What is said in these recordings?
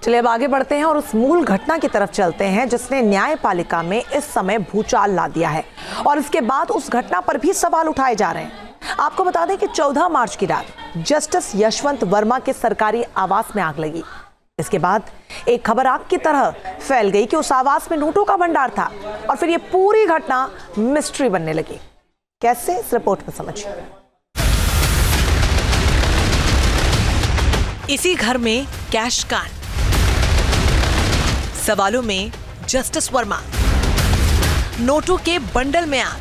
चलिए अब आगे बढ़ते हैं और उस मूल घटना की तरफ चलते हैं जिसने न्यायपालिका में इस समय भूचाल ला दिया है और इसके बाद उस घटना पर भी सवाल उठाए जा रहे हैं। आपको बता दें कि 14 मार्च की रात जस्टिस यशवंत वर्मा के सरकारी आवास में आग लगी। इसके बाद एक खबर आग की तरह फैल गई कि उस आवास में नोटों का भंडार था और फिर ये पूरी घटना मिस्ट्री बनने लगी। कैसे, इस रिपोर्ट में समझिए। इसी घर में कैश कांड, सवालों में जस्टिस वर्मा, नोटों के बंडल में आग,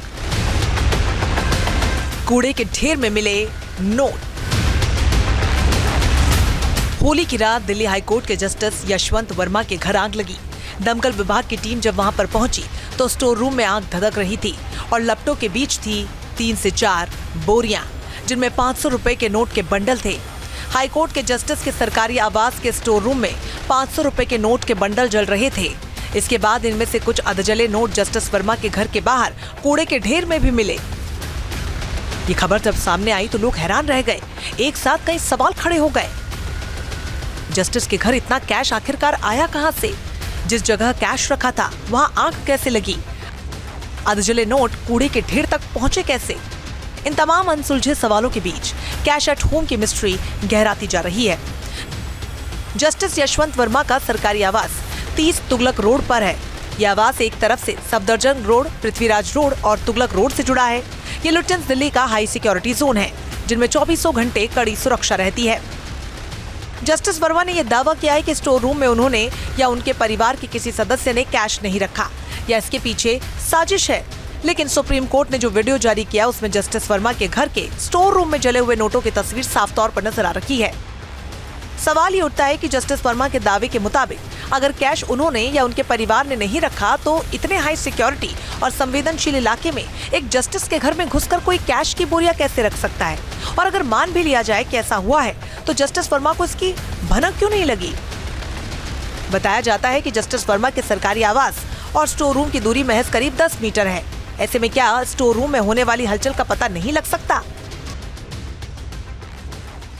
कूड़े के ढेर में मिले नोट। होली की रात दिल्ली हाईकोर्ट के जस्टिस यशवंत वर्मा के घर आग लगी। दमकल विभाग की टीम जब वहां पर पहुंची तो स्टोर रूम में आग धधक रही थी और लपटों के बीच थी 3 से 4 बोरियां जिनमें 500 रुपए के नोट के बंडल थे। हाईकोर्ट के जस्टिस के सरकारी आवास के स्टोर रूम में 500 रुपए के नोट के बंडल जल रहे थे। इसके बाद इनमें से कुछ अधजले नोट जस्टिस वर्मा के घर के बाहर कूड़े के ढेर में भी मिले। ये खबर जब सामने आई तो लोग हैरान रह गए। एक साथ कई सवाल खड़े हो गए। जस्टिस के घर इतना कैश आखिरकार आया कहां से? जिस जगह कैश रखा था वहां आग कैसे लगी? अधजले नोट कूड़े के ढेर तक पहुंचे कैसे? इन तमाम अनसुलझे सवालों के बीच कैश एट होम की मिस्ट्री गहराती जा रही है। जस्टिस यशवंत वर्मा का सरकारी आवास 30 तुगलक रोड पर है। यह आवास एक तरफ से सफदरजंग रोड, पृथ्वीराज रोड और तुगलक रोड से जुड़ा है। ये लुटेंस दिल्ली का हाई सिक्योरिटी जोन है जिनमें 24 घंटे कड़ी सुरक्षा रहती है। जस्टिस वर्मा ने यह दावा किया है कि स्टोर रूम में उन्होंने या उनके परिवार के किसी सदस्य ने कैश नहीं रखा या इसके पीछे साजिश है। लेकिन सुप्रीम कोर्ट ने जो वीडियो जारी किया उसमें जस्टिस वर्मा के घर के स्टोर रूम में जले हुए नोटों की तस्वीर साफ तौर पर नजर आ रही है। सवाल ये उठता है कि जस्टिस वर्मा के दावे के मुताबिक अगर कैश उन्होंने या उनके परिवार ने नहीं रखा तो इतने हाई सिक्योरिटी और संवेदनशील इलाके में एक जस्टिस के घर में घुसकर कोई कैश की बोरियां कैसे रख सकता है? और अगर मान भी लिया जाए कि ऐसा हुआ है तो जस्टिस वर्मा को इसकी भनक क्यों नहीं लगी? बताया जाता है कि जस्टिस वर्मा के सरकारी आवास और स्टोर रूम की दूरी महज करीब 10 मीटर है। ऐसे में क्या स्टोर रूम में होने वाली हलचल का पता नहीं लग सकता?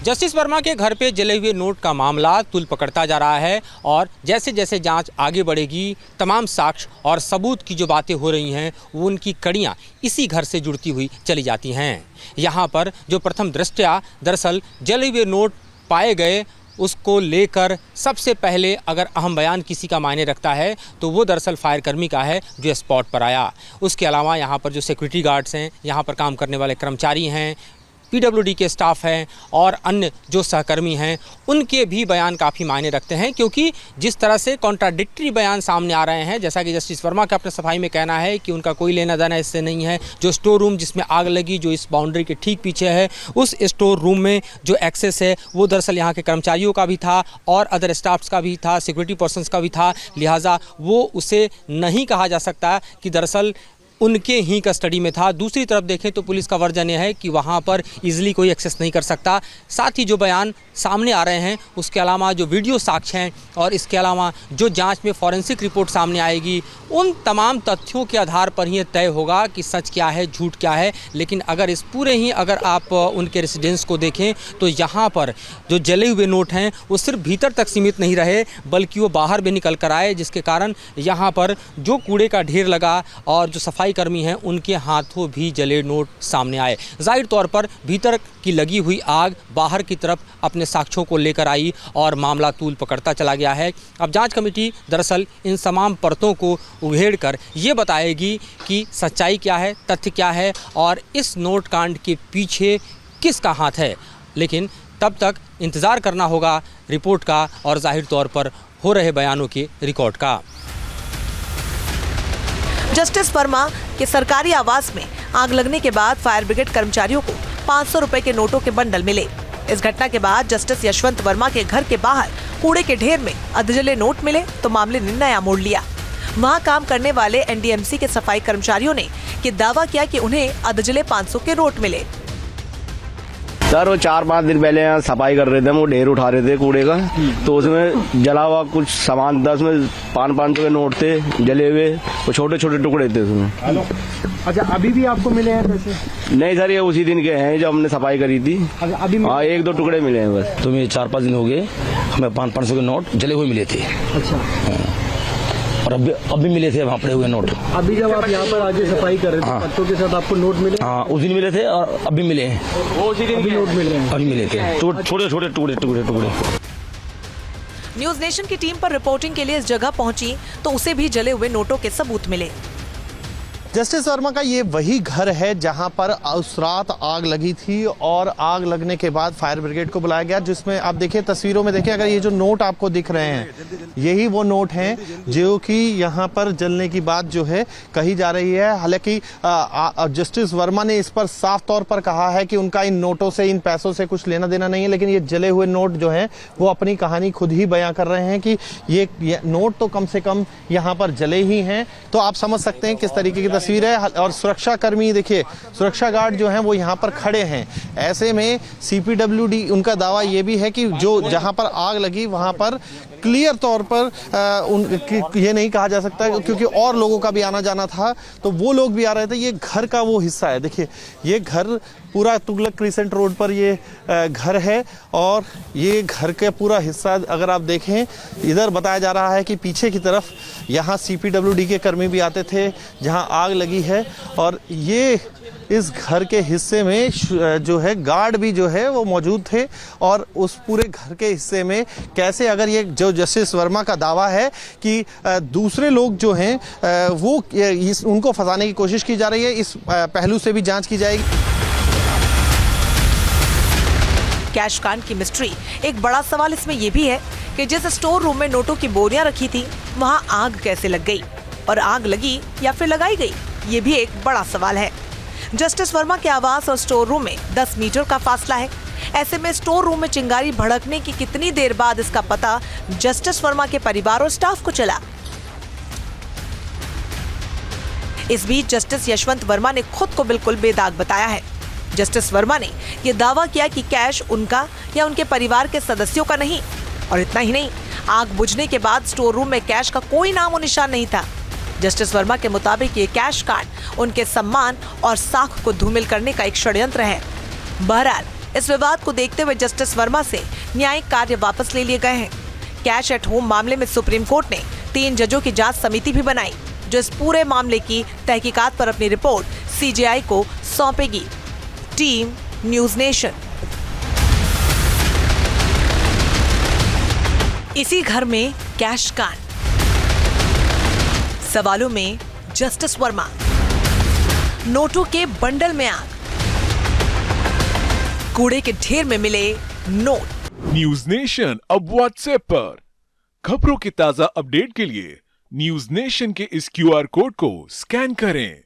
जस्टिस वर्मा के घर पे जले हुए नोट का मामला तूल पकड़ता जा रहा है और जैसे जैसे जांच आगे बढ़ेगी तमाम साक्ष्य और सबूत की जो बातें हो रही हैं वो उनकी कड़ियाँ इसी घर से जुड़ती हुई चली जाती हैं। यहाँ पर जो प्रथम दृष्टया दरअसल जले हुए नोट पाए गए उसको लेकर सबसे पहले अगर अहम बयान किसी का मायने रखता है तो वो दरअसल फायर कर्मी का है जो स्पॉट पर आया। उसके अलावा यहाँ पर जो सिक्योरिटी गार्ड्स हैं, यहाँ पर काम करने वाले कर्मचारी हैं, पीडब्ल्यूडी के स्टाफ हैं और अन्य जो सहकर्मी हैं उनके भी बयान काफ़ी मायने रखते हैं, क्योंकि जिस तरह से कॉन्ट्राडिक्टरी बयान सामने आ रहे हैं, जैसा कि जस्टिस वर्मा का अपने सफाई में कहना है कि उनका कोई लेना देना इससे नहीं है। जो स्टोर रूम जिसमें आग लगी, जो इस बाउंड्री के ठीक पीछे है, उस स्टोर रूम में जो एक्सेस है वो दरअसल यहाँ के कर्मचारियों का भी था और अदर स्टाफ्स का भी था, सिक्योरिटी पर्सनस का भी था। लिहाजा वो उसे नहीं कहा जा सकता कि दरअसल उनके ही कस्टडी में था। दूसरी तरफ देखें तो पुलिस का वर्जन यह है कि वहाँ पर इजीली कोई एक्सेस नहीं कर सकता। साथ ही जो बयान सामने आ रहे हैं उसके अलावा जो वीडियो साक्ष्य हैं और इसके अलावा जो जांच में फॉरेंसिक रिपोर्ट सामने आएगी उन तमाम तथ्यों के आधार पर ही तय होगा कि सच क्या है, झूठ क्या है। लेकिन अगर इस पूरे ही अगर आप उनके रेसिडेंस को देखें तो यहाँ पर जो जले हुए नोट हैं वो सिर्फ भीतर तक सीमित नहीं रहे बल्कि वो बाहर भी निकल कर आए, जिसके कारण यहाँ पर जो कूड़े का ढेर लगा और जो सफाई कर्मी हैं उनके हाथों भी जले नोट सामने आए। जाहिर तौर पर भीतर की लगी हुई आग बाहर की तरफ अपने साक्ष्यों को लेकर आई और मामला तूल पकड़ता चला गया है। अब जांच कमेटी दरअसल इन तमाम परतों को उघेड़ कर ये बताएगी कि सच्चाई क्या है, तथ्य क्या है और इस नोट कांड के पीछे किसका हाथ है। लेकिन तब तक इंतज़ार करना होगा रिपोर्ट का और जाहिर तौर पर हो रहे बयानों के रिकॉर्ड का। जस्टिस वर्मा के सरकारी आवास में आग लगने के बाद फायर ब्रिगेड कर्मचारियों को 500 रुपए के नोटों के बंडल मिले। इस घटना के बाद जस्टिस यशवंत वर्मा के घर के बाहर कूड़े के ढेर में अधजले नोट मिले तो मामले ने नया मोड़ लिया। वहां काम करने वाले एनडीएमसी के सफाई कर्मचारियों ने दावा किया कि उन्हें अधजले 500 के नोट मिले। सर वो 4-5 दिन पहले यहाँ सफाई कर रहे थे, हम वो ढेर उठा रहे थे कूड़े का, तो उसमें जला हुआ कुछ सामान था, उसमें 500 के नोट थे जले हुए, वो छोटे छोटे टुकड़े थे उसमें। अच्छा, अभी भी आपको मिले हैं पैसे? नहीं सर, ये उसी दिन के हैं जो हमने सफाई करी थी। अभी हाँ, 1-2 टुकड़े मिले हैं बस। तो मैं 4-5 दिन हो गए, हमें 500 के नोट जले हुए मिले थे। अच्छा, और अभी मिले थे वहाँ पड़े हुए नोट। अभी जब आप यहाँ पर आज सफाई कर रहे थे, पत्तों के साथ आपको नोट मिले? हाँ, उस दिन मिले थे और अभी मिले हैं। वो उसी दिन अभी नोट मिल रहे हैं? अभी मिले थे, छोटे छोटे टुकड़े। न्यूज नेशन की टीम पर रिपोर्टिंग के लिए इस जगह पहुंची तो उसे भी जले हुए नोटों के सबूत मिले। जस्टिस वर्मा का ये वही घर है जहां पर उस रात आग लगी थी और आग लगने के बाद फायर ब्रिगेड को बुलाया गया, जिसमें आप देखिए तस्वीरों में देखिए, अगर ये जो नोट आपको दिख रहे हैं यही वो नोट हैं जो कि यहाँ पर जलने की बात जो है कही जा रही है। हालांकि जस्टिस वर्मा ने इस पर साफ तौर पर कहा है कि उनका इन नोटों से, इन पैसों से कुछ लेना देना नहीं है, लेकिन ये जले हुए नोट जो हैं वो अपनी कहानी खुद ही बयां कर रहे हैं कि ये नोट तो कम से कम यहाँ पर जले ही हैं। तो आप समझ सकते हैं किस तरीके की तस्वीर है। और सुरक्षा कर्मी देखिए, सुरक्षा गार्ड जो हैं वो यहाँ पर खड़े हैं। ऐसे में CPWD उनका दावा ये भी है कि जो जहाँ पर आग लगी वहाँ पर क्लियर तौर पर ये नहीं कहा जा सकता क्योंकि और लोगों का भी आना जाना था, तो वो लोग भी आ रहे थे। ये घर का वो हिस्सा है, देखिए ये घर पूरा तुगलक क्रिसेंट रोड पर ये घर है और ये घर का पूरा हिस्सा अगर आप देखें, इधर बताया जा रहा है कि पीछे की तरफ यहाँ CPWD के कर्मी भी आते थे जहाँ आग लगी है, और ये इस घर के हिस्से में जो है गार्ड भी जो है वो मौजूद थे। और उस पूरे घर के हिस्से में कैसे, अगर ये जो जस्टिस वर्मा का दावा है कि दूसरे लोग जो हैं वो उनको फंसाने की कोशिश की जा रही है, इस पहलू से भी जांच की जाएगी। कैश कांड की मिस्ट्री। एक बड़ा सवाल इसमें यह भी है कि जिस स्टोर रूम में नोटों की बोरियां रखी थी वहां आग कैसे लग गई, और आग लगी या फिर लगाई गई, ये भी एक बड़ा सवाल है। जस्टिस वर्मा के आवास और स्टोर रूम में 10 मीटर का फासला है। ऐसे में स्टोर रूम में चिंगारी भड़कने की कितनी देर बाद इसका पता जस्टिस वर्मा के परिवार और स्टाफ को चला। इस बीच जस्टिस यशवंत वर्मा ने खुद को बिल्कुल बेदाग बताया है। जस्टिस वर्मा ने यह दावा किया कि कैश उनका या उनके परिवार के सदस्यों का नहीं, और इतना ही नहीं, आग बुझने के बाद स्टोर रूम में कैश का कोई नामो निशान नहीं था। जस्टिस वर्मा के मुताबिक ये कैश कार्ड उनके सम्मान और साख को धूमिल करने का एक षड्यंत्र है। बहरहाल इस विवाद को देखते हुए जस्टिस वर्मा से न्यायिक कार्य वापस ले लिए गए हैं। कैश एट होम मामले में सुप्रीम कोर्ट ने 3 जजों की जांच समिति भी बनाई जो इस पूरे मामले की तहकीकात पर अपनी रिपोर्ट CJI को सौंपेगी। Team news nation. इसी घर में कैश कांड, सवालों में जस्टिस वर्मा, नोटों के बंडल में आग, कूड़े के ढेर में मिले नोट। न्यूज नेशन अब व्हाट्सएप पर खबरों के ताजा अपडेट के लिए न्यूज नेशन के इस QR कोड को स्कैन करें।